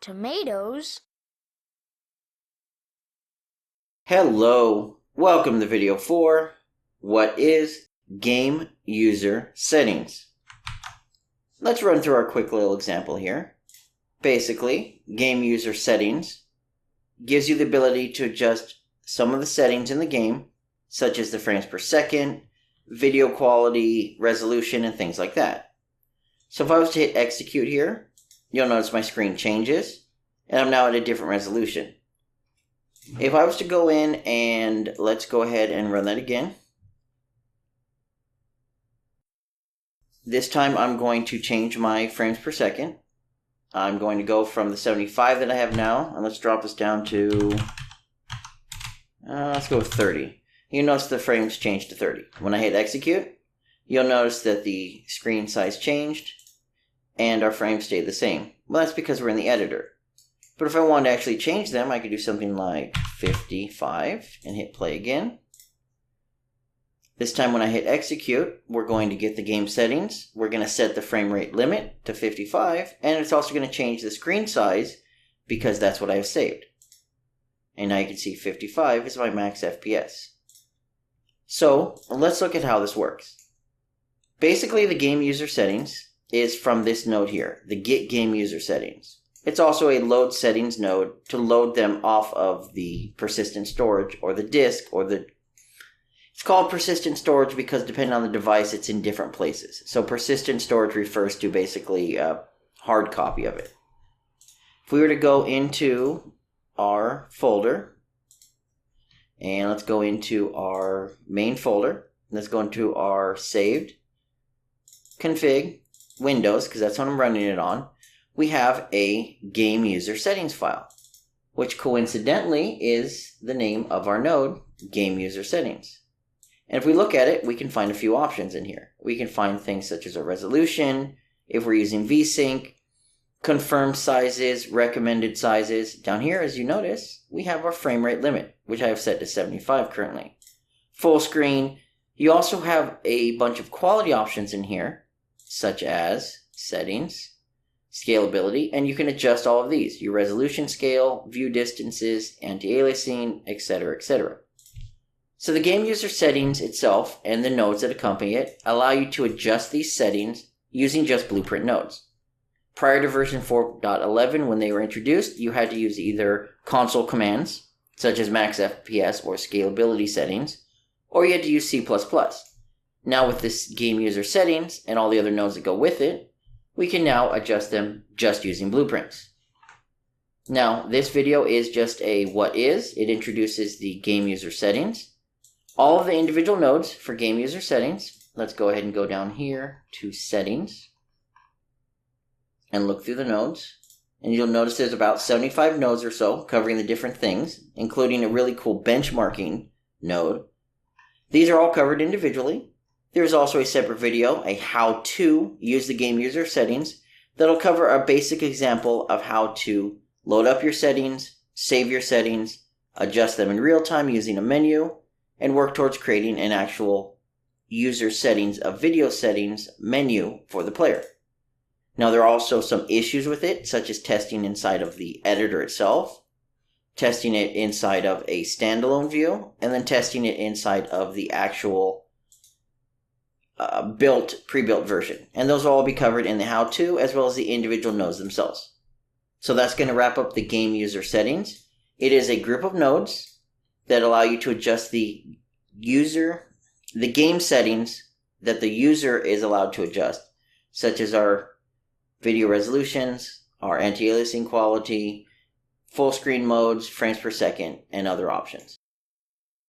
Tomatoes? Hello, welcome to video 4. What is game user settings? Let's run through our quick little example here. Basically, game user settings gives you the ability to adjust some of the settings in the game, such as the frames per second, video quality, resolution, and things like that. So if I was to hit execute here, you'll notice my screen changes, and I'm now at a different resolution. If I was to go in and let's go ahead and run that again. This time I'm going to change my frames per second. I'm going to go from the 75 that I have now, and let's drop this down to, let's go with 30. You'll notice the frames changed to 30. When I hit execute, you'll notice that the screen size changed and our frames stayed the same. Well, that's because we're in the editor. But if I wanted to actually change them, I could do something like 55 and hit play again. This time when I hit execute, we're going to get the game settings. We're going to set the frame rate limit to 55, and it's also going to change the screen size because that's what I have saved. And now you can see 55 is my max FPS. So let's look at how this works. Basically, the game user settings is from this node here, the get game user settings. It's also a load settings node to load them off of the persistent storage or the disk or the... It's called persistent storage because depending on the device, it's in different places. So persistent storage refers to basically a hard copy of it. If we were to go into our folder, and let's go into our main folder, let's go into our saved, config, Windows, because that's what I'm running it on, we have a game user settings file, which coincidentally is the name of our node, game user settings. And if we look at it, we can find a few options in here. We can find things such as a resolution, if we're using VSync, confirmed sizes, recommended sizes. Down here, as you notice, we have our frame rate limit, which I have set to 75 currently. Full screen. You also have a bunch of quality options in here, such as settings, scalability, and you can adjust all of these. Your resolution scale, view distances, anti-aliasing, etc., etc. So the game user settings itself and the nodes that accompany it allow you to adjust these settings using just blueprint nodes. Prior to version 4.11, when they were introduced, you had to use either console commands, such as max FPS or scalability settings, or you had to use C++. Now with this game user settings and all the other nodes that go with it, we can now adjust them just using blueprints. Now, this video is just a what is. It introduces the game user settings. All of the individual nodes for game user settings. Let's go ahead and go down here to settings and look through the nodes. And you'll notice there's about 75 nodes or so covering the different things, including a really cool benchmarking node. These are all covered individually. There's also a separate video, a how to use the game user settings, that'll cover a basic example of how to load up your settings, save your settings, adjust them in real time using a menu, and work towards creating an actual user settings of video settings menu for the player. Now there are also some issues with it, such as testing inside of the editor itself, testing it inside of a standalone view, and then testing it inside of the actual pre-built version. And those will all be covered in the how-to as well as the individual nodes themselves. So that's going to wrap up the game user settings. It is a group of nodes that allow you to adjust the game settings that the user is allowed to adjust, such as our video resolutions, our anti-aliasing quality, full screen modes, frames per second, and other options.